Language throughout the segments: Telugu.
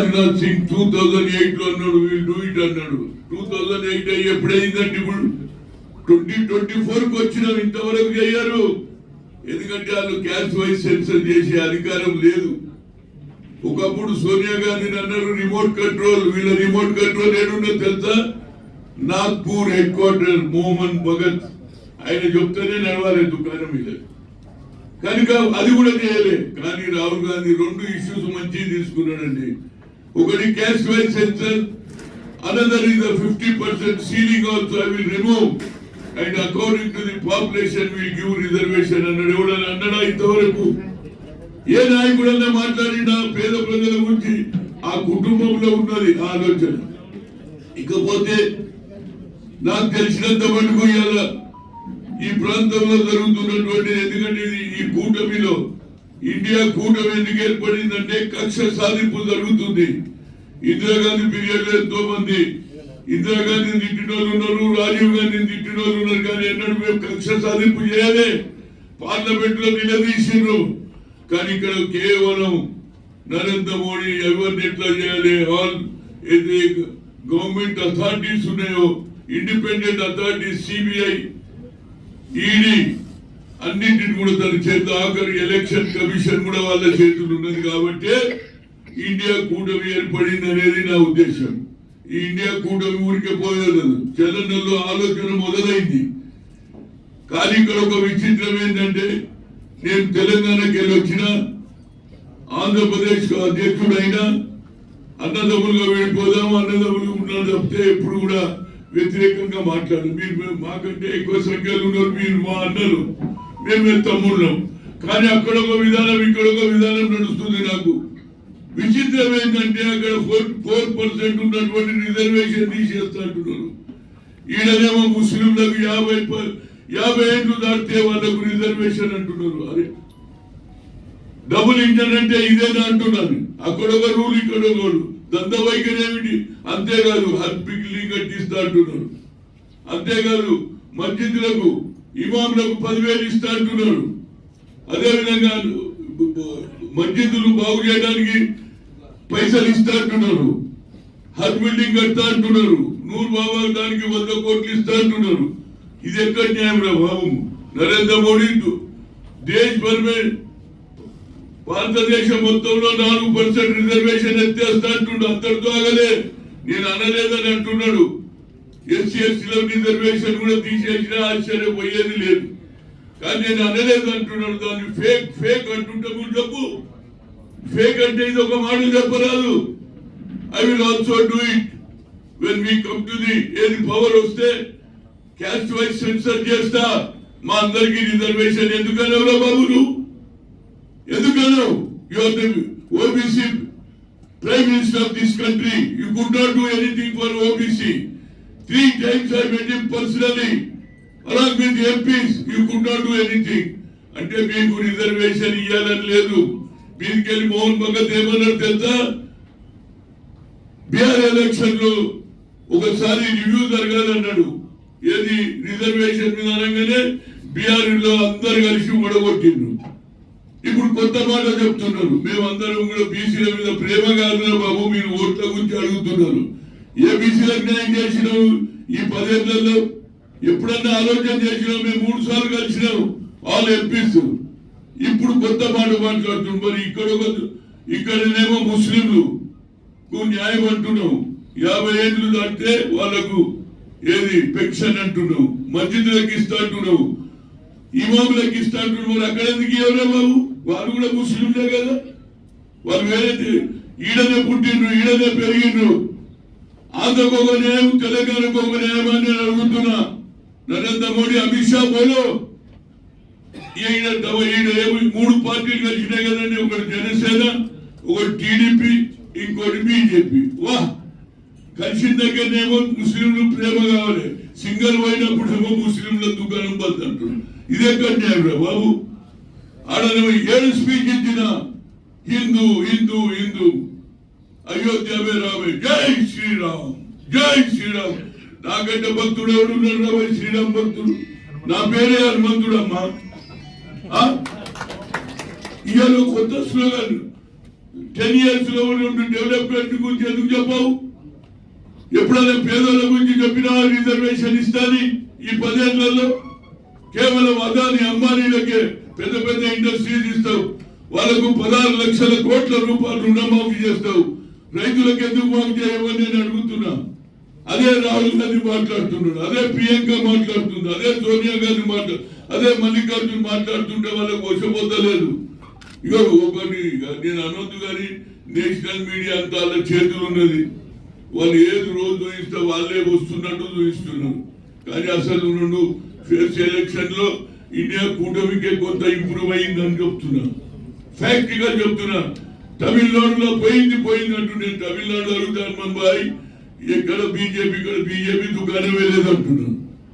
రాజ్నాథ్ సింగ్ 2008 లో అన్నాడు, వీల్ డూ ఇట్ అన్నాడు. 2008 ఎప్పుడైందంటే ఇప్పుడు 2024 వచ్చినాం, ఇంతవరకు అయ్యారు. ఎందుకంటే వాళ్ళు క్యాష్ వైజ్ సెన్సర్ చేసే అధికారం లేదు. ఒకప్పుడు సోనియా గాంధీని అన్నారు రిమోట్ కంట్రోల్, వీళ్ళ రిమోట్ కంట్రోల్ ఏడుందో తెలుసా? నాగ్పూర్ హెడ్ క్వార్టర్ మోహన్ భగత్ ఆయన చెప్తేనే నడవాలి దుకాణం మీద. కనుక అది కూడా చేయలే. కానీ రాహుల్ గాంధీ 2 ఇష్యూస్ మంచి తీసుకున్నాడండి. ఒకటి cash wise sensor, another is 50% ceiling also I will remove and according to the population will give reservation అన్నాడు. ఎవడన్నా అన్నాడా ఇంతవరకు? ఏ నాయకుడన్నా మాట్లాడినా పేద ప్రజల గురించి? ఆ కుటుంబంలో ఉన్నది ఆలోచన. ఇకపోతే నాకు తెలిసినంత మటుకు ఇవాళ ఈ ప్రాంతంలో జరుగుతున్నటువంటి, ఎందుకంటే ఈ కూటమిలో ఇండియా కూటమి ఎందుకు ఏర్పడిందంటే కక్ష సాధింపు జరుగుతుంది. ఇందిరాగాంధీ పీరియడ్ లో ఎంతో మంది ఇందిరాగాంధీని తిట్టిన వాళ్ళు ఉన్నారు, రాజీవ్ గాంధీని తిట్టిన వాళ్ళు ఉన్నారు. కానీ ఎన్నడూ మేము కక్ష సాధింపు చేయాలి, పార్లమెంట్ లో నిలదీసినారు. కానీ ఇక్కడ కేవలం నరేంద్ర మోడీ ఎవరిని ఎట్లా చేయాలి, ఆల్ ఏది గవర్నమెంట్ అథారిటీస్ ఉన్నాయో, ఇండిపెండెంట్ అథారిటీస్, సిబిఐ, ఈడీ అన్నింటిని కూడా తన చేతిలో, ఆఖరి ఎలక్షన్ కమిషన్ కూడా వాళ్ళ చేతులు ఉన్నది. కాబట్టి ఇండియా కూటమి ఏర్పడింది అనేది నా ఉద్దేశం. ఈ ఇండియా కూటమి ఊరికే పోయేది, చలనలో ఆలోచన మొదలైంది. కానీ ఇక్కడ ఒక విచిత్రం ఏంటంటే, నేను తెలంగాణకి వెళ్ళి వచ్చిన, ఆంధ్రప్రదేశ్ అధ్యక్షుడైనా అన్నదమ్ములుగా వెళ్ళిపోదాం, అన్నదమ్ములు ఉన్నాడు తప్పితే ఎప్పుడు కూడా వ్యతిరేకంగా మాట్లాడు. మీరు మాకంటే ఎక్కువ సంఖ్యలో ఉన్నారు, మీరు మా అన్నలు, మేము తమ్ముళ్ళం. కానీ అక్కడ ఒక విధానం, ఇక్కడ ఒక విధానం నడుస్తుంది. నాకు విచిత్రం ఏంటంటే అక్కడ 4% ఉన్నటువంటి రిజర్వేషన్ తీసేస్తా అంటున్నారు. ఈడనేమో ముస్లింలకు 50 ఏళ్ళు దాటితే వాళ్ళకు రిజర్వేషన్ అంటున్నారు. అరే డబుల్ ఇంజన్ అంటే ఇదేనా అంటున్నాను. అక్కడ ఒక రూల్, ఇక్కడ ఒక రూల్, దందవైఖరి ఏమిటి? అంతేకాదు హర్పిక్లీ కట్టిస్తా అంటున్నారు. అంతేకాదు మస్జిద్లకు, ఇమాంలకు 10,000 ఇస్తా అంటున్నారు. అదేవిధంగా మస్జిద్లు బాగు చేయడానికి పైసలు ఇస్తా అంటున్నారు. హర్ బిల్డింగ్ కడతా అంటున్నారు. నూరు బాబా దానికి 100 కోట్లు ఇస్తా అంటున్నారు. ఇది ఎక్కడ న్యాయం రా బాబు? నరేంద్ర మోడీ దేశ్ భర్ మే, భారతదేశం మొత్తంలో 4% రిజర్వేషన్ ఎత్తేస్తా అంటున్నాడు. అంతటితో ఆగలే, నేను అనలేదని అంటున్నాడు. SC/ST రిజర్వేషన్ కూడా తీసేసినా ఆశ్చర్యపోయేది లేదు. కానీ నేను అనలేదు అంటున్నాడు. దాన్ని ఫేక్ అంటుంటే మీరు చెప్పు. ఫేక్ అంటే ఇది ఒక మాట చెప్పరాదు. I will also do it when we come to the ఏది పవర్ వస్తే. క్యాస్ట్ వైజ్ సెన్సర్ చేస్తా, మా అందరికీ రిజర్వేషన్. ఎందుకన్నావురా బాబు నువ్వు? ఎందుకన్నావు? You are the OBC prime minister of this country. You could not do anything for OBC. 3 times I met him personally along with the MPs. You could not do anything. అంటే మీకు రిజర్వేషన్ ఇవ్వాలని లేదు. మీదికెళ్ళి మోహన్ భగత్ ఏమన్నారు తెలుసా? బీహార్ ఎలక్షన్ లో ఒకసారి రివ్యూ జరగాలన్నాడు. ఏది రిజర్వేషన్ మీద అనగానే బీహార్ లో అందరు కలిసి ఓడగొట్టిండ్రు. ఇప్పుడు కొత్త మాట చెప్తున్నారు, మేమందరం కూడా బీసీల మీద ప్రేమ కాదురా బాబు, మీరు ఓట్ల గురించి అడుగుతున్నారు. ఏ బీసీలకు న్యాయం చేసినావు ఈ 10 ఏళ్లలో? ఎప్పుడన్నా ఆలోచన చేసినావు? మేము 3 సార్లు కలిసినాం ఆల్ ఎంపీస్. ఇప్పుడు కొత్త మాట మాట్లాడుతున్నాం. మరి ఇక్కడనేమో ముస్లింలు న్యాయం అంటున్నావు. 50 ఏళ్ళు దాటితే వాళ్ళకు ఏది పెన్షన్ అంటున్నావు, మస్జిద్లకు ఇస్తా అంటున్నావు, ఇమాములకు ఇస్తా అంటున్నావు. మరి అక్కడ ఎందుకు ఇవ్వరా బాబు? వాళ్ళు కూడా ముస్లింలే కదా. వాళ్ళు వేరే ఈడనే పుట్టిండ్రు, ఈడనే పెరిగిండ్రు. ఆంధ్రకు ఒక న్యాయం, తెలంగాణకు ఒక న్యాయం అని నేను అడుగుతున్నా. నరేంద్ర మోడీ, అమిత్ షా బోలో. ఈయన 3 పార్టీలు కలిసినాయి కదండి. ఒకటి జనసేన, ఒకటి టీడీపీ, ఇంకోటి బీజేపీ. వా, కలిసిన దగ్గరనేమో ముస్లింలు ప్రేమ కావాలి, సింగల్ పోయినప్పుడేమో ముస్లింల దుకాణం బంద్ అంటున్నారు. ఇదే న్యాయం రా బాబు? ఆడనేమో 7 స్పీచ్ ఇచ్చిన హిందూ హిందూ హిందూ, అయోధ్య మే రామే, జై శ్రీరామ్, జై శ్రీరామ్. నాకంటే భక్తుడు ఎవడు ఉన్నాడు? శ్రీరామ్ భక్తుడు. నా పేరే హనుమంతుడమ్మా. ఇవాళ కొత్త స్లోగన్ 10 years లో డెవలప్మెంట్ గురించి ఎందుకు చెప్పావు? ఎప్పుడైనా పేదల గురించి చెప్పినా రిజర్వేషన్ ఇస్తాని ఈ 10 ఏళ్లలో కేవలం అదాని అంబానీలకే పెద్ద పెద్ద ఇండస్ట్రీస్ ఇస్తావు, వాళ్ళకు 16 లక్షల కోట్ల రూపాయలు రుణమాఫీ చేస్తావు, రైతులకు ఎందుకు మాఫీ చేయమని నేను అడుగుతున్నా. అదే రాహుల్ గాంధీ మాట్లాడుతున్నాడు, అదే ప్రియాంక మాట్లాడుతుంది, అదే సోనియా గాంధీ అదే మల్లికార్జున్ మాట్లాడుతుంటే వాళ్ళకు వశపోతలేదు. ఇక ఒకటి నేను అనొద్దు కానీ నేషనల్ మీడియా అంతా వాళ్ళ చేతులు ఉన్నది, వాళ్ళు ఏది రోజు చూపిస్తే వాళ్ళే వస్తున్నట్టు చూపిస్తున్నారు. కానీ అసలు రెండు ఫేస్ ఎలక్షన్ లో ఇండియా కూటమికే కొంత ఇంప్రూవ్ అయిందని చెప్తున్నా, ఫ్యాక్టరీగా చెప్తున్నా. తమిళనాడులో పోయింది అంటూ నేను తమిళనాడు అడుగుతాను మన్బాయ్, ఎక్కడ బీజేపీ దుకాణం వెళ్ళేది అంటున్నాను.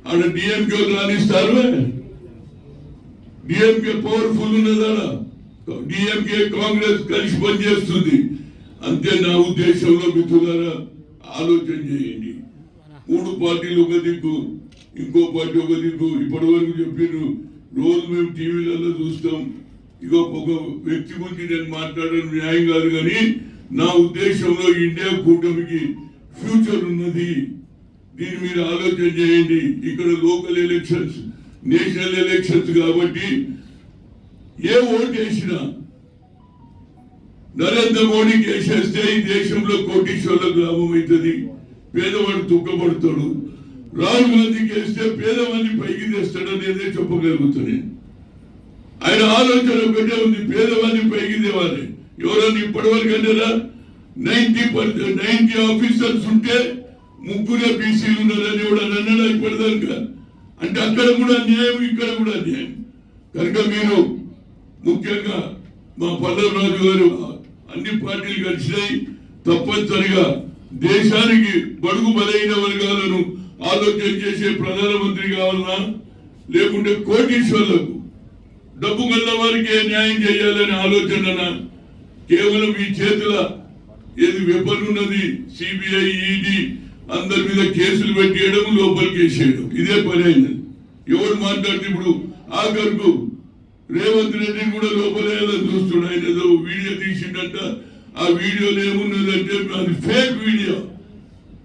ఆడ డిఎంకే రాణిస్తారు, డిఎంకే పవర్ఫుల్ ఉన్నదా, డిఎంకే కాంగ్రెస్ కలిసి పనిచేస్తుంది. అంతే నా ఉద్దేశంలో మిత్రులారా ఆలోచన చేయండి. 3 పార్టీలు ఒక దిక్కు, ఇంకో పార్టీ ఒక దిక్కు. ఇప్పటి వరకు చెప్పారు, రోజు మేము టీవీలలో చూస్తాం. ఇక ఒక వ్యక్తి గురించి నేను మాట్లాడడం న్యాయం కాదు, కానీ నా ఉద్దేశంలో ఇండియా కూటమికి ఫ్యూచర్ ఉన్నది. దీన్ని మీరు ఆలోచన చేయండి. ఇక్కడ లోకల్ ఎలక్షన్స్, నేషనల్ ఎలక్షన్స్ కాబట్టి ఏ ఓటు వేసినా నరేంద్ర మోడీకి వేసేస్తే ఈ దేశంలో కోటీశ్వర్లకు లాభం అవుతుంది, పేదవాడు దుఃఖపడతాడు. రాహుల్ గాంధీకి వేస్తే పేదవాడిని పైకి తెస్తాడని ఏదే చెప్పగలుగుతాను. ఆయన ఆలోచన ఒకటే ఉంది, పేదవాడిని పైకి తేవాలి. ఎవరన్నా ఇప్పటి వరకు అంటారా 90 ఆఫీసర్స్ ఉంటే 3 బీసీలు ఉన్నారని ఎవడని అన్నాడా ఇప్పటిదాకా? అంటే అక్కడ కూడా అన్యాయం, ఇక్కడ కూడా అన్యాయం. కనుక మీరు ముఖ్యంగా మా పల్లవరాజు గారు అన్ని పార్టీలు కలిసినాయి, తప్పనిసరిగా దేశానికి బడుగు బలైన వర్గాలను ఆలోచన చేసే ప్రధానమంత్రి కావాలన్నా, లేకుంటే కోటీశ్వర్లకు డబ్బు గల్ల వారికి న్యాయం చేయాలనే ఆలోచన కేవలం ఈ చేతుల ఏది వెపన్ ఉన్నది, సిబిఐ ఈడీ అందరి మీద కేసులు పెట్టేయడం, లోపలికి వేసేయడం, ఇదే పని అయినది. ఎవరు మాట్లాడితే ఇప్పుడు ఆఖరుకు రేవంత్ రెడ్డిని కూడా లోపలేయాలని చూస్తున్నాడు. ఆయన ఏదో వీడియో తీసిండట, ఆ వీడియోలో ఏమున్నదంటే అది ఫేక్ వీడియో.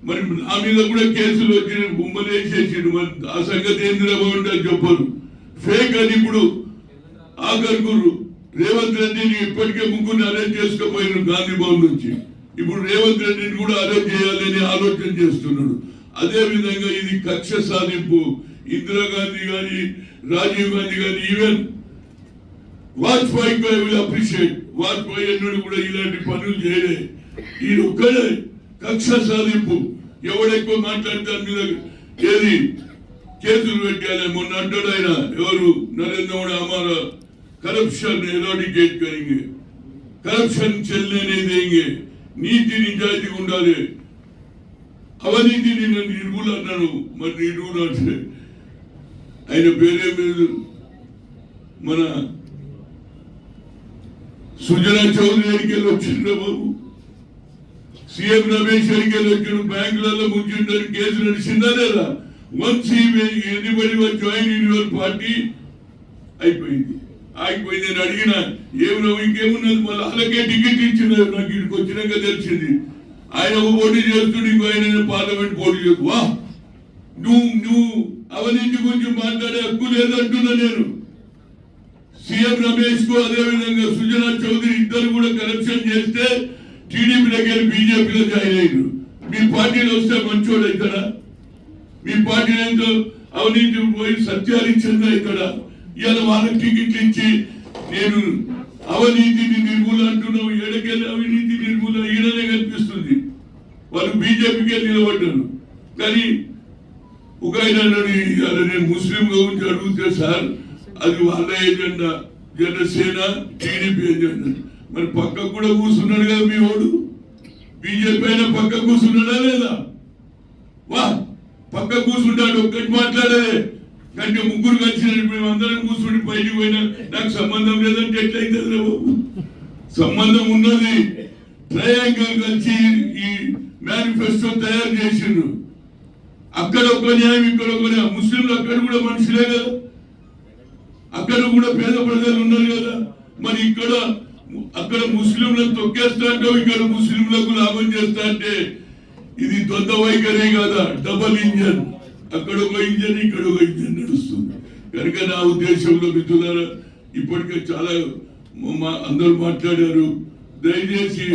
మరి ఆ మీద కూడా కేసులు వచ్చి గుమ్మలు వేసేసిండు. మరి ఆ సంగతి ఏందిరా బాగుంటుంది చెప్పరు. ఫేక్ అని ఇప్పుడు ఆఖరుకు రేవంత్ రెడ్డిని ఇప్పటికే 3 అరెస్ట్ చేసుకోపోయినారు గాంధీ భవన్ నుంచి. ఇప్పుడు రేవంత్ రెడ్డిని కూడా అరెస్ట్ చేయాలని ఆలోచన చేస్తున్నాడు. అదే విధంగా ఇది కక్ష సాధింపు. ఇందిరాగాంధీ గాని, రాజీవ్ గాంధీ గాని, even Vajpayee will appreciate. Vajpayee ఎన్నడూ కూడా ఇలాంటి పనులు చేయలే. ఈ ఒక్కడే కక్ష సాధింపు. ఎవడెక్కువ మాట్లాడితే మీద ఏది కేసులు పెట్టాలి. మొన్న అంటాడు ఆయన, ఎవరు నరేంద్ర మోడీ हमारा करप्शन एराडिकेट करेंगे, करप्शन चलने नहीं देंगे, నీతి నిజాయితీ ఉండాలి, అవినీతిని నిర్మూలన అన్నాడు. మరి నిర్మూలన అంటే ఆయన పేరే మీద మన సుజనా చౌదరి ఎన్నికలు వచ్చిండ్రా బాబు, సీఎం రమేష్ ఎన్నికలు వచ్చిన బ్యాంకులలో ముంచుంటారు, కేసు నడిచిందా లేదా? Once anybody was join in your party అయిపోయింది, ఆగిపోయింది. నేను అడిగిన ఏమన్నా ఇంకేమున్నది, మళ్ళీ అలాగే టికెట్ ఇచ్చినారు. నాకు ఇక్కడికి వచ్చినాక తెలిసింది ఆయన ఒక పోటీ చేస్తుండే, ఇంకో ఆయన పార్లమెంట్ పోటీ చేస్తు. వా, నువ్వు అవినీతి గురించి మాట్లాడే హక్కు లేదంటున్నా నేను. సీఎం రమేష్ కు అదే విధంగా సుజనా చౌదరి ఇద్దరు కూడా కరప్షన్ చేస్తే టీడీపీ దగ్గర బీజేపీలో జాయిన్ అయ్యారు. మీ పార్టీలో వస్తే మంచోడు ఇక్కడ, మీ పార్టీలో ఎంతో అవినీతి పోయి సత్యాలు ఇచ్చిందా ఇక్కడ? ఇవాళ వాళ్ళకి టికెట్లు ఇచ్చి నేను అవినీతిని నిర్మూలన అంటున్నావు. ఏడకెళ్ళి అవినీతి నిర్మూలన ఈడనే కనిపిస్తుంది. వాళ్ళు బీజేపీకే నిలబడ్డారు. కానీ ఒక ఆయన నేను ముస్లిం గురించి అడిగితే, సార్ అది వాళ్ళ ఏజెండా, జనసేన టీడీపీ ఏజెండా. మరి పక్కకు కూడా కూర్చున్నాడు కదా మీ వాడు, బీజేపీ అయినా పక్క కూర్చున్నాడా లేదా? వా, పక్క కూర్చుంటాడు, ఒక్కటి మాట్లాడేదే. అంటే 3 కలిసి మేమందరం కూర్చుని బయటికి పోయినా నాకు సంబంధం లేదంటే ఎట్లయితుంది బాబు? సంబంధం ఉన్నది. ట్రయాంగిల్ కలిసి ఈ మేనిఫెస్టో తయారు చేసిండ్రు. అక్కడ ఒక న్యాయం, ఇక్కడ ఒక న్యాయం. ముస్లింలు అక్కడ కూడా మనుషులే కదా, అక్కడ కూడా పేద ప్రజలు ఉన్నారు కదా. మరి ఇక్కడ అక్కడ ముస్లింలను తొక్కేస్తా అంటావు, ఇక్కడ ముస్లింలకు లాభం చేస్తా అంటే ఇది ద్వంద్వ వైఖరే కదా, డబల్ ఇంజన్. అక్కడ ఒక ఇంజన్, ఇక్కడ ఒక ఇంజన్ నడుస్తుంది. కనుక నా ఉద్దేశంలో మిత్రులారా, ఇప్పటికే చాలా అందరూ మాట్లాడారు. దయచేసి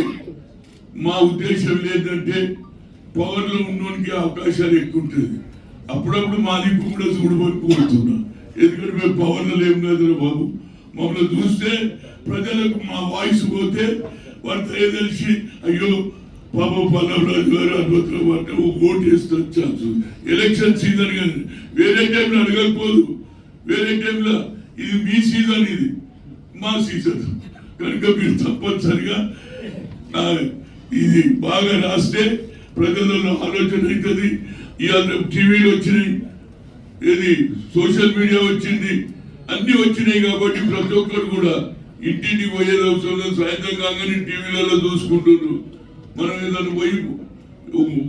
మా ఉద్దేశం ఏంటంటే పవర్ లో ఉన్నోనికి అవకాశాలు ఎక్కువ ఉంటుంది. అప్పుడప్పుడు మా దిక్కు కూడా చూడబోని కోరుతున్నా. ఎందుకంటే మేము పవర్ లో లేము కదా బాబు. మమ్మల్ని చూస్తే ప్రజలకు మా వాయిస్ పోతే వారు తెలిసి అయ్యో బాబు పల్లవరాజు గారు అద్భుతం అంటే ఓటు వేస్తే ఛాన్స్. ఎలక్షన్ సీజన్ కానీ వేరే టైంలో అడగకపోదు. వేరే టైంలో ఇది మీ సీజన్, ఇది మా సీజన్. కనుక మీరు తప్పనిసరిగా ఇది బాగా రాస్తే ప్రజలలో ఆలోచన అవుతుంది. ఇవాళ టీవీలు వచ్చినాయి, ఏది సోషల్ మీడియా వచ్చింది, అన్ని వచ్చినాయి. కాబట్టి ప్రతి ఒక్కరు కూడా ఇంటింటికి పోయేది అవసరం లేదు. సాయంత్రం కాగానే టీవీలలో చూసుకుంటున్నారు. మనం ఏదైనా పోయి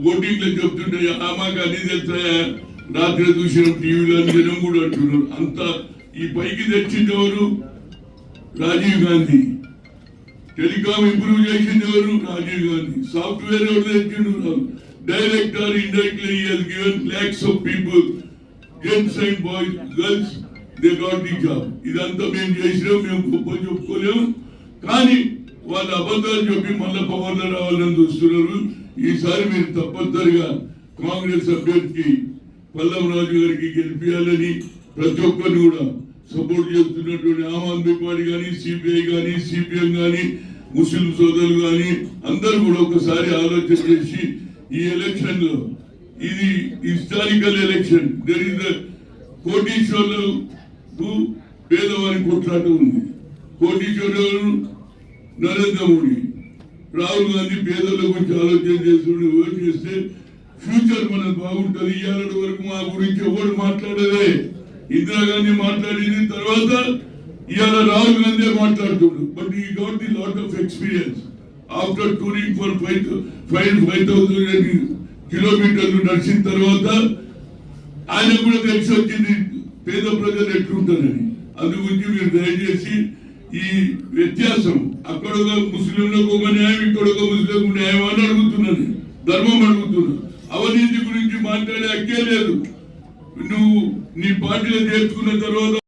ఓటింగ్ లో చెప్తుంటే మాకు అన్ని తెలుస్తాయా, రాత్రి చూసిన టీవీలో జనం కూడా అంటున్నారు. అంత ఈ పైకి తెచ్చింది ఎవరు? రాజీవ్ గాంధీ. టెలికాం ఇంప్రూవ్ చేసింది ఎవరు? రాజీవ్ గాంధీ. సాఫ్ట్వేర్ ఎవరు తెచ్చిండు? Direct or indirectly he has given lakhs of people, gents and boys, girls, they got the job. ఇదంతా మేము చేసినాం, మేము గొప్ప చెప్పుకోలేము. కానీ వాళ్ళు అబద్ధాలు చెప్పి మళ్ళా పవర్లో రావాలని చూస్తున్నారు. ఈసారి మీరు తప్పనిసరిగా కాంగ్రెస్ అభ్యర్థికి పల్లవరాజు గారికి గెలిపించాలని ప్రతి ఒక్కరిని కూడా సపోర్ట్ చేస్తున్నటువంటి ఆమ్ ఆద్మీ పార్టీ కానీ, సిపిఐ కానీ, సిపిఎం కానీ, ముస్లిం సోదరులు కానీ అందరూ కూడా ఒకసారి ఆలోచన చేసి ఈ ఎలక్షన్ లో ఇది historical election. There is the కోటీశ్వర్లకు పేదవారి కొట్లాట ఉంది. కోటీశ్వరులు నరేంద్ర మోడీ, రాహుల్ గాంధీ పేదల గురించి ఆలోచన చేస్తుండే ఓటు చేస్తే ఫ్యూచర్ మనకు బాగుంటుంది. ఇవాళ వరకు మా గురించి ఎవరు మాట్లాడేదే. ఇందిరాగాంధీ మాట్లాడింది, తర్వాత ఇవాళ రాహుల్ గాంధీ మాట్లాడుతున్నాడు. బట్ ఈ got the lot of experience after touring for 5,000 కిలోమీటర్లు నడిచిన తర్వాత ఆయన కూడా తెలిసి వచ్చింది పేద ప్రజలు ఎట్లుంటారని. అందుగురించి మీరు దయచేసి ఈ వ్యత్యాసం, అక్కడ ముస్లింలకు ఒక న్యాయం, ఇక్కడ ఒక ముస్లింకు న్యాయం అని అడుగుతున్నాను, ధర్మం అడుగుతున్నా. అవినీతి గురించి మాట్లాడే హక్కే లేదు. నువ్వు నీ పార్టీలో చేర్చుకున్న తర్వాత